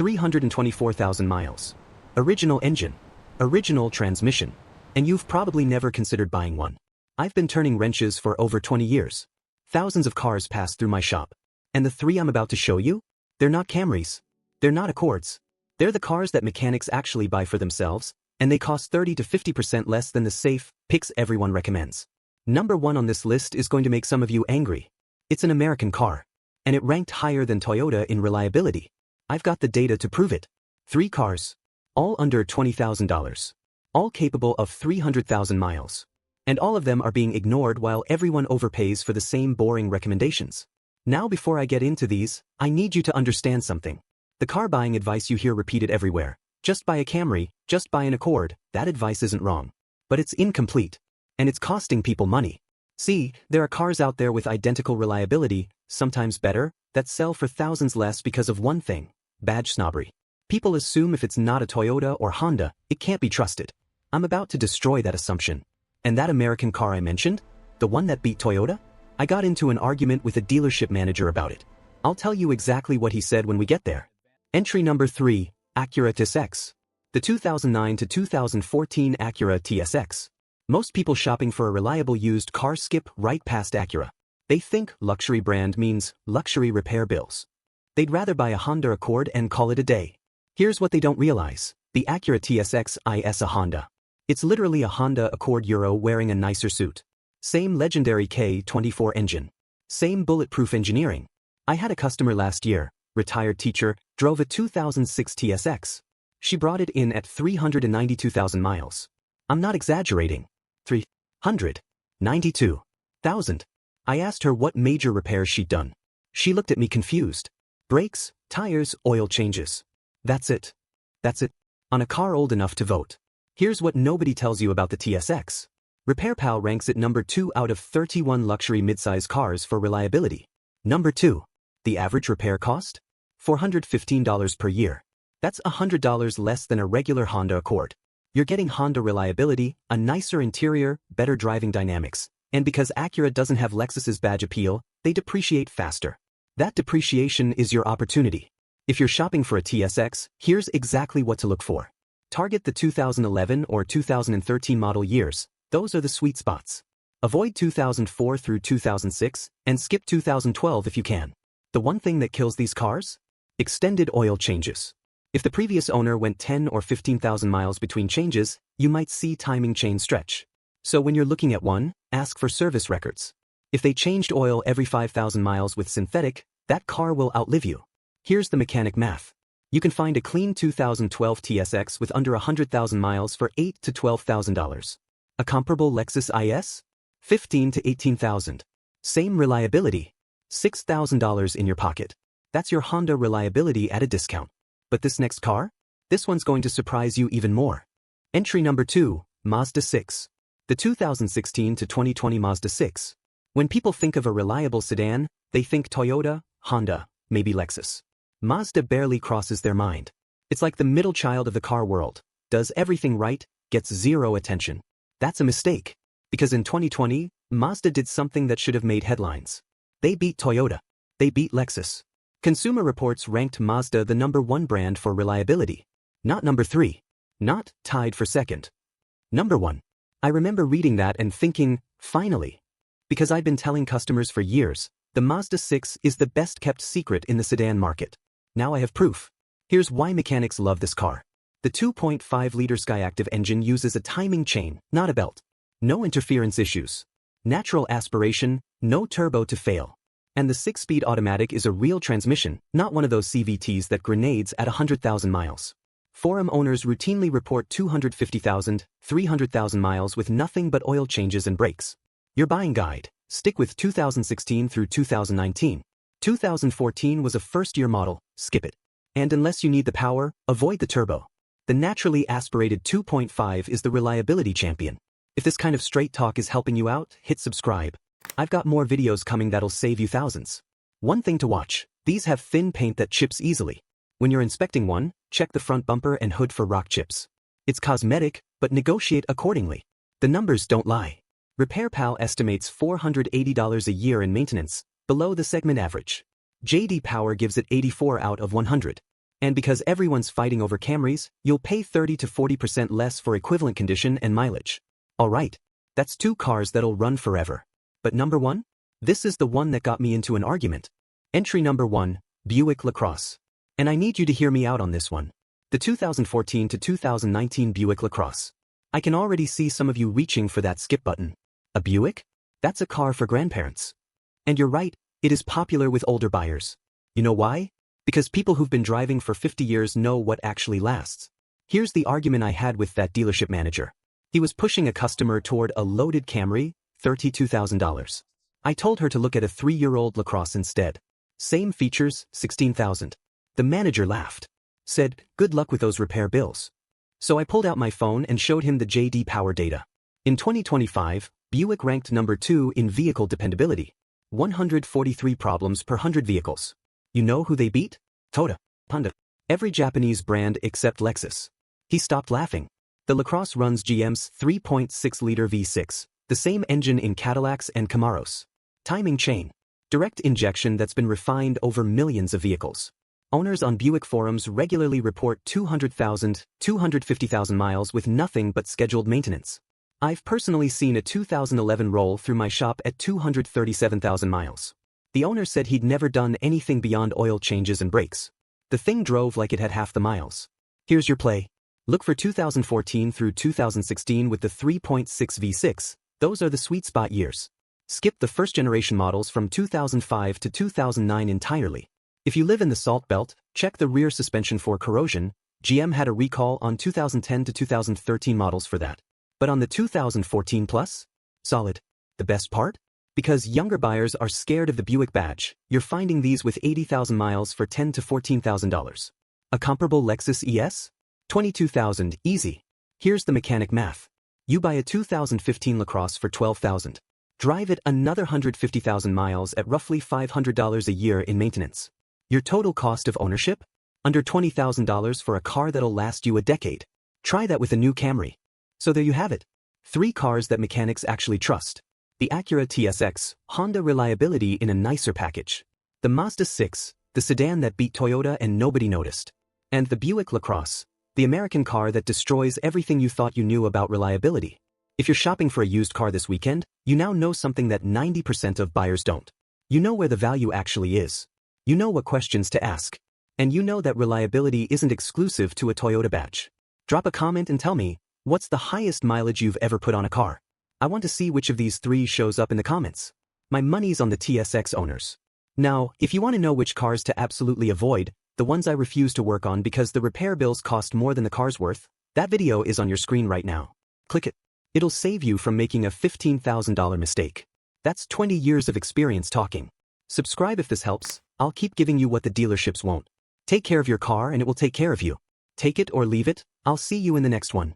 324,000 miles. Original engine. Original transmission. And you've probably never considered buying one. I've been turning wrenches for over 20 years. Thousands of cars pass through my shop. And the three I'm about to show you? They're not Camrys. They're not Accords. They're the cars that mechanics actually buy for themselves, and they cost 30 to 50% less than the safe picks everyone recommends. Number 1 on this list is going to make some of you angry. It's an American car. And it ranked higher than Toyota in reliability. I've got the data to prove it. 3 cars. All under $20,000. All capable of 300,000 miles. And all of them are being ignored while everyone overpays for the same boring recommendations. Now before I get into these, I need you to understand something. The car buying advice you hear repeated everywhere. Just buy a Camry, just buy an Accord, that advice isn't wrong. But it's incomplete. And it's costing people money. See, there are cars out there with identical reliability, sometimes better, that sell for thousands less because of one thing: badge snobbery. People assume if it's not a Toyota or Honda, it can't be trusted. I'm about to destroy that assumption. And that American car I mentioned, the one that beat Toyota? I got into an argument with a dealership manager about it. I'll tell you exactly what he said when we get there. Entry number 3, Acura TSX. The 2009 to 2014 Acura TSX. Most people shopping for a reliable used car skip right past Acura. They think luxury brand means luxury repair bills. They'd rather buy a Honda Accord and call it a day. Here's what they don't realize. The Acura TSX is a Honda. It's literally a Honda Accord Euro wearing a nicer suit. Same legendary K24 engine. Same bulletproof engineering. I had a customer last year, retired teacher, drove a 2006 TSX. She brought it in at 392,000 miles. I'm not exaggerating. 392,000. I asked her what major repairs she'd done. She looked at me confused. Brakes, tires, oil changes. That's it. That's it. On a car old enough to vote. Here's what nobody tells you about the TSX. RepairPal ranks it number 2 out of 31 luxury midsize cars for reliability. Number 2. The average repair cost? $415 per year. That's $100 less than a regular Honda Accord. You're getting Honda reliability, a nicer interior, better driving dynamics, and because Acura doesn't have Lexus's badge appeal, they depreciate faster. That depreciation is your opportunity. If you're shopping for a TSX, here's exactly what to look for. Target the 2011 or 2013 model years. Those are the sweet spots. Avoid 2004 through 2006, and skip 2012 if you can. The one thing that kills these cars? Extended oil changes. If the previous owner went 10 or 15,000 miles between changes, you might see timing chain stretch. So when you're looking at one, ask for service records. If they changed oil every 5,000 miles with synthetic, that car will outlive you. Here's the mechanic math. You can find a clean 2012 TSX with under 100,000 miles for $8,000 to $12,000. A comparable Lexus IS? $15,000 to $18,000. Same reliability. $6,000 in your pocket. That's your Honda reliability at a discount. But this next car? This one's going to surprise you even more. Entry number 2, Mazda 6. The 2016 to 2020 Mazda 6. When people think of a reliable sedan, they think Toyota, Honda, maybe Lexus. Mazda barely crosses their mind. It's like the middle child of the car world. Does everything right, gets zero attention. That's a mistake. Because in 2020, Mazda did something that should have made headlines. They beat Toyota. They beat Lexus. Consumer Reports ranked Mazda the number 1 brand for reliability. Not number 3. Not tied for second. Number 1. I remember reading that and thinking, finally. Because I've been telling customers for years, the Mazda 6 is the best kept secret in the sedan market. Now I have proof. Here's why mechanics love this car. The 2.5-liter Skyactiv engine uses a timing chain, not a belt. No interference issues. Natural aspiration, no turbo to fail. And the 6-speed automatic is a real transmission, not one of those CVTs that grenades at 100,000 miles. Forum owners routinely report 250,000, 300,000 miles with nothing but oil changes and brakes. Your buying guide. Stick with 2016 through 2019. 2014 was a first-year model, skip it. And unless you need the power, avoid the turbo. The naturally aspirated 2.5 is the reliability champion. If this kind of straight talk is helping you out, hit subscribe. I've got more videos coming that'll save you thousands. One thing to watch, these have thin paint that chips easily. When you're inspecting one, check the front bumper and hood for rock chips. It's cosmetic, but negotiate accordingly. The numbers don't lie. RepairPal estimates $480 a year in maintenance, below the segment average. J.D. Power gives it 84 out of 100. And because everyone's fighting over Camrys, you'll pay 30 to 40% less for equivalent condition and mileage. Alright, that's 2 cars that'll run forever. But number 1? This is the one that got me into an argument. Entry number 1, Buick Lacrosse. And I need you to hear me out on this one. The 2014 to 2019 Buick Lacrosse. I can already see some of you reaching for that skip button. A Buick? That's a car for grandparents. And you're right, it is popular with older buyers. You know why? Because people who've been driving for 50 years know what actually lasts. Here's the argument I had with that dealership manager. He was pushing a customer toward a loaded Camry, $32,000. I told her to look at a 3-year-old Lacrosse instead. Same features, $16,000. The manager laughed. Said, good luck with those repair bills. So I pulled out my phone and showed him the J.D. Power data. In 2025, Buick ranked number 2 in vehicle dependability. 143 problems per 100 vehicles. You know who they beat? Toyota, Honda. Every Japanese brand except Lexus. He stopped laughing. The Lacrosse runs GM's 3.6-liter V6, the same engine in Cadillacs and Camaros. Timing chain. Direct injection that's been refined over millions of vehicles. Owners on Buick forums regularly report 200,000, 250,000 miles with nothing but scheduled maintenance. I've personally seen a 2011 roll through my shop at 237,000 miles. The owner said he'd never done anything beyond oil changes and brakes. The thing drove like it had half the miles. Here's your play. Look for 2014 through 2016 with the 3.6 V6, those are the sweet spot years. Skip the first-generation models from 2005 to 2009 entirely. If you live in the Salt Belt, check the rear suspension for corrosion. GM had a recall on 2010 to 2013 models for that. But on the 2014 Plus? Solid. The best part? Because younger buyers are scared of the Buick badge, you're finding these with 80,000 miles for $10,000 to $14,000. A comparable Lexus ES? $22,000, easy. Here's the mechanic math. You buy a 2015 Lacrosse for $12,000. Drive it another 150,000 miles at roughly $500 a year in maintenance. Your total cost of ownership? Under $20,000 for a car that'll last you a decade. Try that with a new Camry. So there you have it. 3 cars that mechanics actually trust. The Acura TSX, Honda reliability in a nicer package. The Mazda 6, the sedan that beat Toyota and nobody noticed. And the Buick Lacrosse, the American car that destroys everything you thought you knew about reliability. If you're shopping for a used car this weekend, you now know something that 90% of buyers don't. You know where the value actually is. You know what questions to ask. And you know that reliability isn't exclusive to a Toyota badge. Drop a comment and tell me, what's the highest mileage you've ever put on a car? I want to see which of these 3 shows up in the comments. My money's on the TSX owners. Now, if you want to know which cars to absolutely avoid, the ones I refuse to work on because the repair bills cost more than the car's worth, that video is on your screen right now. Click it. It'll save you from making a $15,000 mistake. That's 20 years of experience talking. Subscribe if this helps. I'll keep giving you what the dealerships won't. Take care of your car and it will take care of you. Take it or leave it. I'll see you in the next one.